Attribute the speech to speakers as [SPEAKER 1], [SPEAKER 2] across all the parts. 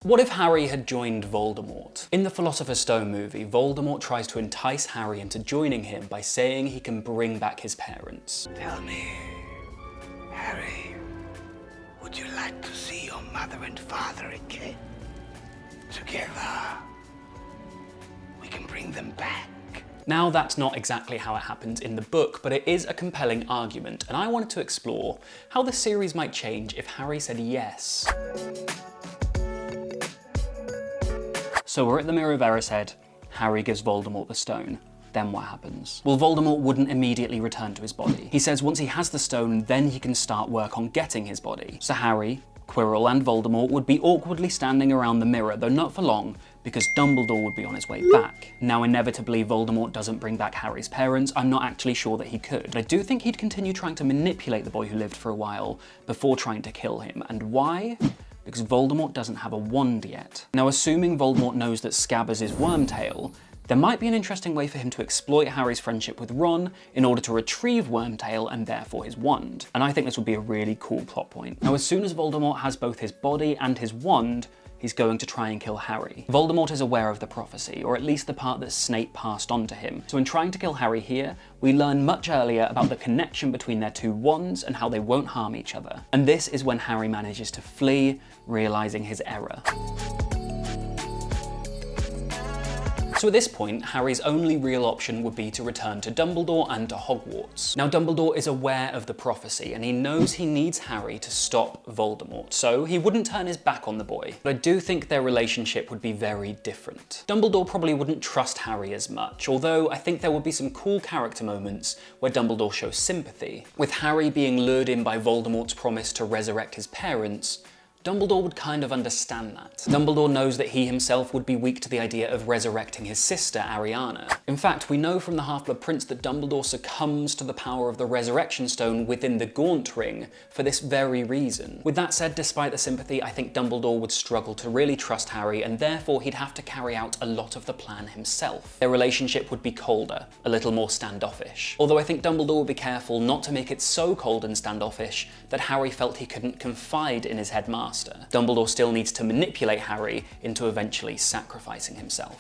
[SPEAKER 1] What if Harry had joined Voldemort? In the Philosopher's Stone movie, Voldemort tries to entice Harry into joining him by saying he can bring back his parents.
[SPEAKER 2] Tell me, Harry, would you like to see your mother and father again? Together, we can bring them back.
[SPEAKER 1] Now, that's not exactly how it happens in the book, but it is a compelling argument, and I wanted to explore how the series might change if Harry said yes. So we're at the Mirror of Erised, Harry gives Voldemort the stone. Then what happens? Well, Voldemort wouldn't immediately return to his body. He says once he has the stone, then he can start work on getting his body. So Harry, Quirrell and Voldemort would be awkwardly standing around the mirror, though not for long, because Dumbledore would be on his way back. Now, inevitably, Voldemort doesn't bring back Harry's parents. I'm not actually sure that he could. But I do think he'd continue trying to manipulate the boy who lived for a while before trying to kill him. And why? Because Voldemort doesn't have a wand yet. Now, assuming Voldemort knows that Scabbers is Wormtail, there might be an interesting way for him to exploit Harry's friendship with Ron in order to retrieve Wormtail and therefore his wand. And I think this would be a really cool plot point. Now, as soon as Voldemort has both his body and his wand, he's going to try and kill Harry. Voldemort is aware of the prophecy, or at least the part that Snape passed on to him. So in trying to kill Harry here, we learn much earlier about the connection between their two wands and how they won't harm each other. And this is when Harry manages to flee, realizing his error. So at this point, Harry's only real option would be to return to Dumbledore and to Hogwarts. Now, Dumbledore is aware of the prophecy, and he knows he needs Harry to stop Voldemort, so he wouldn't turn his back on the boy. But I do think their relationship would be very different. Dumbledore probably wouldn't trust Harry as much, although I think there would be some cool character moments where Dumbledore shows sympathy. With Harry being lured in by Voldemort's promise to resurrect his parents, Dumbledore would kind of understand that. Dumbledore knows that he himself would be weak to the idea of resurrecting his sister, Ariana. In fact, we know from the Half-Blood Prince that Dumbledore succumbs to the power of the Resurrection Stone within the Gaunt Ring for this very reason. With that said, despite the sympathy, I think Dumbledore would struggle to really trust Harry, and therefore he'd have to carry out a lot of the plan himself. Their relationship would be colder, a little more standoffish. Although I think Dumbledore would be careful not to make it so cold and standoffish that Harry felt he couldn't confide in his headmaster. Dumbledore still needs to manipulate Harry into eventually sacrificing himself.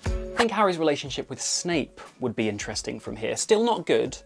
[SPEAKER 1] I think Harry's relationship with Snape would be interesting from here. Still not good,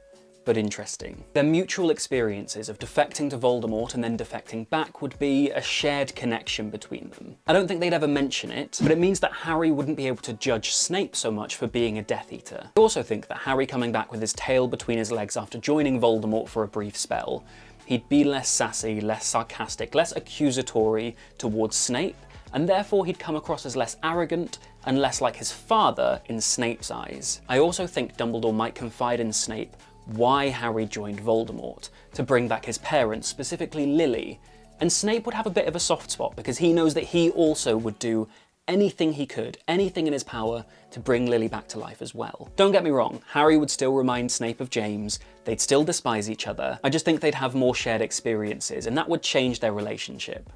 [SPEAKER 1] but interesting. Their mutual experiences of defecting to Voldemort and then defecting back would be a shared connection between them. I don't think they'd ever mention it, but it means that Harry wouldn't be able to judge Snape so much for being a Death Eater. I also think that Harry coming back with his tail between his legs after joining Voldemort for a brief spell, he'd be less sassy, less sarcastic, less accusatory towards Snape, and therefore he'd come across as less arrogant and less like his father in Snape's eyes. I also think Dumbledore might confide in Snape why Harry joined Voldemort, to bring back his parents, specifically Lily, and Snape would have a bit of a soft spot because he knows that he also would do anything he could, anything in his power, to bring Lily back to life as well. Don't get me wrong, Harry would still remind Snape of James, they'd still despise each other, I just think they'd have more shared experiences, and that would change their relationship.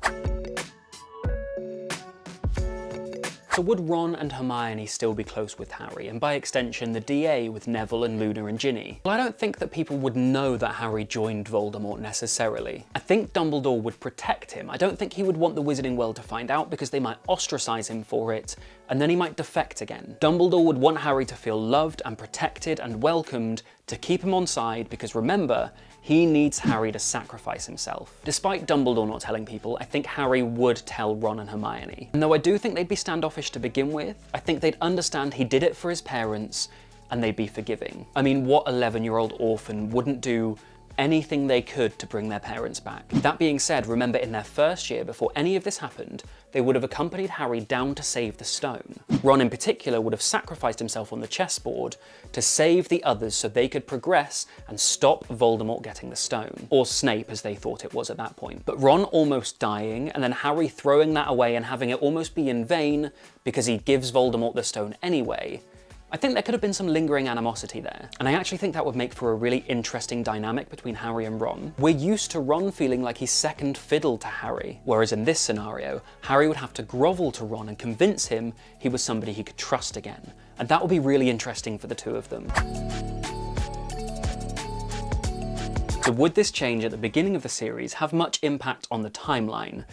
[SPEAKER 1] So would Ron and Hermione still be close with Harry, and by extension the DA with Neville and Luna and Ginny? Well, I don't think that people would know that Harry joined Voldemort necessarily. I think Dumbledore would protect him. I don't think he would want the wizarding world to find out because they might ostracize him for it, and then he might defect again. Dumbledore would want Harry to feel loved and protected and welcomed to keep him on side because remember, he needs Harry to sacrifice himself. Despite Dumbledore not telling people, I think Harry would tell Ron and Hermione. And though I do think they'd be standoffish to begin with, I think they'd understand he did it for his parents and they'd be forgiving. I mean, what 11-year-old orphan wouldn't do anything they could to bring their parents back? That being said, remember in their first year, before any of this happened, they would have accompanied Harry down to save the stone. Ron in particular would have sacrificed himself on the chessboard to save the others so they could progress and stop Voldemort getting the stone. Or Snape, as they thought it was at that point. But Ron almost dying, and then Harry throwing that away and having it almost be in vain because he gives Voldemort the stone anyway, I think there could have been some lingering animosity there, and I actually think that would make for a really interesting dynamic between Harry and Ron. We're used to Ron feeling like he's second fiddle to Harry, whereas in this scenario, Harry would have to grovel to Ron and convince him he was somebody he could trust again, and that would be really interesting for the two of them. So would this change at the beginning of the series have much impact on the timeline?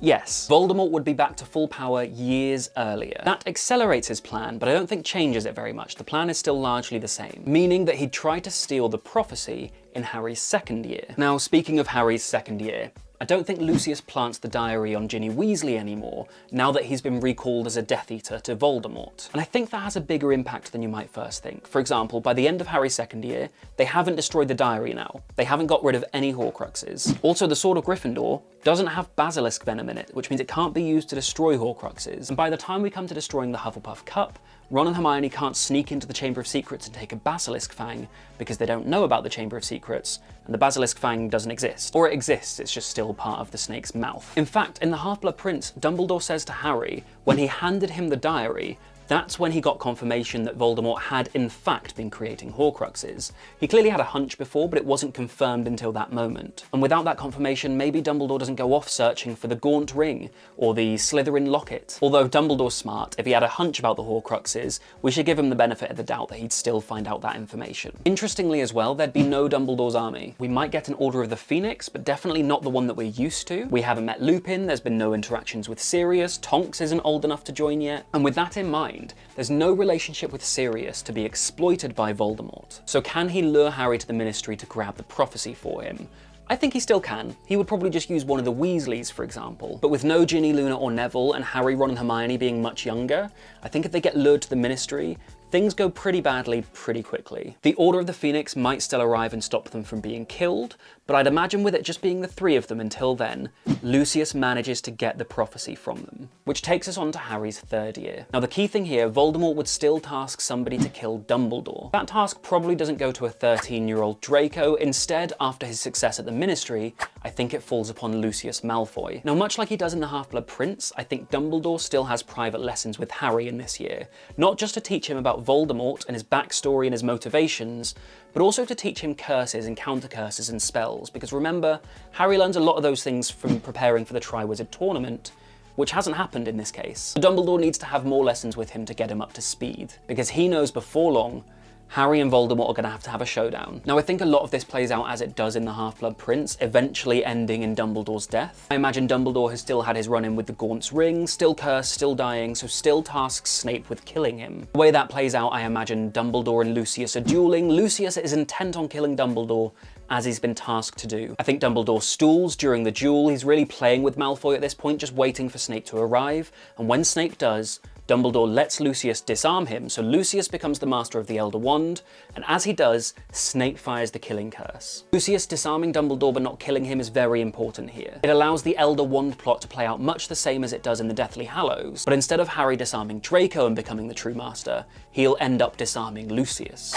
[SPEAKER 1] Yes, Voldemort would be back to full power years earlier. That accelerates his plan, but I don't think changes it very much. The plan is still largely the same, meaning that he'd try to steal the prophecy in Harry's second year. Now, speaking of Harry's second year, I don't think Lucius plants the diary on Ginny Weasley anymore, now that he's been recalled as a Death Eater to Voldemort. And I think that has a bigger impact than you might first think. For example, by the end of Harry's second year, they haven't destroyed the diary now. They haven't got rid of any Horcruxes. Also, the Sword of Gryffindor doesn't have basilisk venom in it, which means it can't be used to destroy Horcruxes. And by the time we come to destroying the Hufflepuff Cup, Ron and Hermione can't sneak into the Chamber of Secrets and take a Basilisk Fang because they don't know about the Chamber of Secrets, and the Basilisk Fang doesn't exist. Or it exists, it's just still part of the snake's mouth. In fact, in The Half-Blood Prince, Dumbledore says to Harry, when he handed him the diary, that's when he got confirmation that Voldemort had in fact been creating Horcruxes. He clearly had a hunch before, but it wasn't confirmed until that moment. And without that confirmation, maybe Dumbledore doesn't go off searching for the Gaunt Ring or the Slytherin Locket. Although Dumbledore's smart, if he had a hunch about the Horcruxes, we should give him the benefit of the doubt that he'd still find out that information. Interestingly as well, there'd be no Dumbledore's army. We might get an Order of the Phoenix, but definitely not the one that we're used to. We haven't met Lupin, there's been no interactions with Sirius, Tonks isn't old enough to join yet. And with that in mind, there's no relationship with Sirius to be exploited by Voldemort. So can he lure Harry to the Ministry to grab the prophecy for him? I think he still can. He would probably just use one of the Weasleys, for example. But with no Ginny, Luna or Neville, and Harry, Ron and Hermione being much younger, I think if they get lured to the Ministry, things go pretty badly pretty quickly. The Order of the Phoenix might still arrive and stop them from being killed, but I'd imagine with it just being the three of them until then, Lucius manages to get the prophecy from them. Which takes us on to Harry's third year. Now the key thing here, Voldemort would still task somebody to kill Dumbledore. That task probably doesn't go to a 13-year-old Draco. Instead, after his success at the Ministry, I think it falls upon Lucius Malfoy. Now much like he does in The Half-Blood Prince, I think Dumbledore still has private lessons with Harry in this year. Not just to teach him about Voldemort and his backstory and his motivations, but also to teach him curses and counter-curses and spells, because remember, Harry learns a lot of those things from preparing for the Triwizard Tournament, which hasn't happened in this case. So Dumbledore needs to have more lessons with him to get him up to speed, because he knows before long Harry and Voldemort are going to have a showdown. Now I think a lot of this plays out as it does in The Half-Blood Prince, eventually ending in Dumbledore's death. I imagine Dumbledore has still had his run-in with the Gaunt's Ring, still cursed, still dying, so still tasks Snape with killing him. The way that plays out, I imagine Dumbledore and Lucius are dueling. Lucius is intent on killing Dumbledore, as he's been tasked to do. I think Dumbledore stools during the duel. He's really playing with Malfoy at this point, just waiting for Snape to arrive, and when Snape does, Dumbledore lets Lucius disarm him, so Lucius becomes the master of the Elder Wand, and as he does, Snape fires the killing curse. Lucius disarming Dumbledore but not killing him is very important here. It allows the Elder Wand plot to play out much the same as it does in the Deathly Hallows, but instead of Harry disarming Draco and becoming the true master, he'll end up disarming Lucius.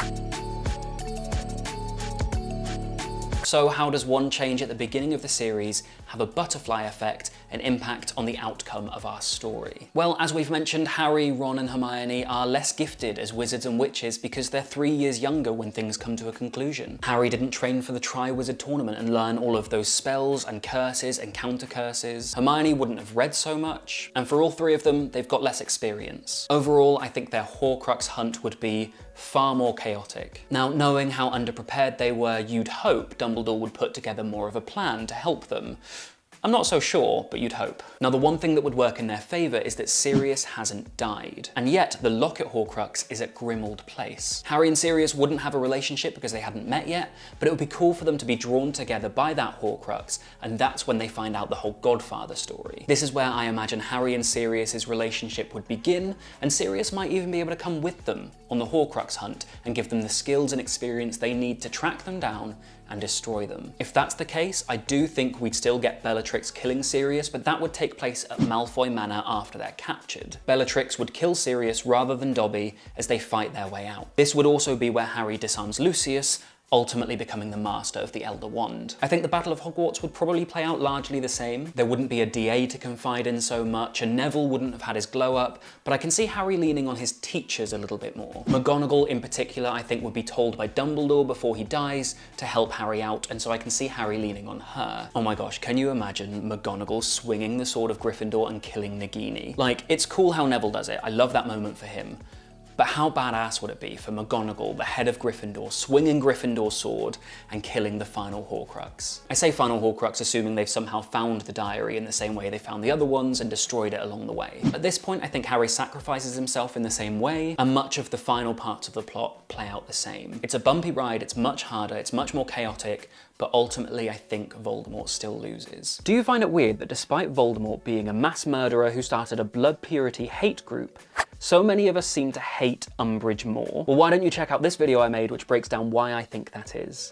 [SPEAKER 1] So how does one change at the beginning of the series have a butterfly effect and impact on the outcome of our story? Well, as we've mentioned, Harry, Ron and Hermione are less gifted as wizards and witches because they're 3 years younger when things come to a conclusion. Harry didn't train for the Triwizard Tournament and learn all of those spells and curses and counter-curses. Hermione wouldn't have read so much, and for all three of them, they've got less experience. Overall, I think their Horcrux hunt would be far more chaotic. Now, knowing how underprepared they were, you'd hope Dumbledore would put together more of a plan to help them. I'm not so sure, but you'd hope. Now, the one thing that would work in their favour is that Sirius hasn't died, and yet the Locket Horcrux is at Grimmauld Place. Harry and Sirius wouldn't have a relationship because they hadn't met yet, but it would be cool for them to be drawn together by that Horcrux, and that's when they find out the whole Godfather story. This is where I imagine Harry and Sirius's relationship would begin, and Sirius might even be able to come with them on the Horcrux hunt and give them the skills and experience they need to track them down and destroy them. If that's the case, I do think we'd still get Bellatrix killing Sirius, but that would take place at Malfoy Manor after they're captured. Bellatrix would kill Sirius rather than Dobby as they fight their way out. This would also be where Harry disarms Lucius, ultimately becoming the master of the Elder Wand. I think the Battle of Hogwarts would probably play out largely the same. There wouldn't be a DA to confide in so much, and Neville wouldn't have had his glow up, but I can see Harry leaning on his teachers a little bit more. McGonagall in particular, I think, would be told by Dumbledore before he dies to help Harry out, and so I can see Harry leaning on her. Oh my gosh, can you imagine McGonagall swinging the sword of Gryffindor and killing Nagini? Like, it's cool how Neville does it. I love that moment for him. But how badass would it be for McGonagall, the head of Gryffindor, swinging Gryffindor's sword and killing the final Horcrux? I say final Horcrux assuming they've somehow found the diary in the same way they found the other ones and destroyed it along the way. At this point, I think Harry sacrifices himself in the same way, and much of the final parts of the plot play out the same. It's a bumpy ride, it's much harder, it's much more chaotic, but ultimately I think Voldemort still loses. Do you find it weird that despite Voldemort being a mass murderer who started a blood purity hate group, so many of us seem to hate Umbridge more? Well, why don't you check out this video I made which breaks down why I think that is.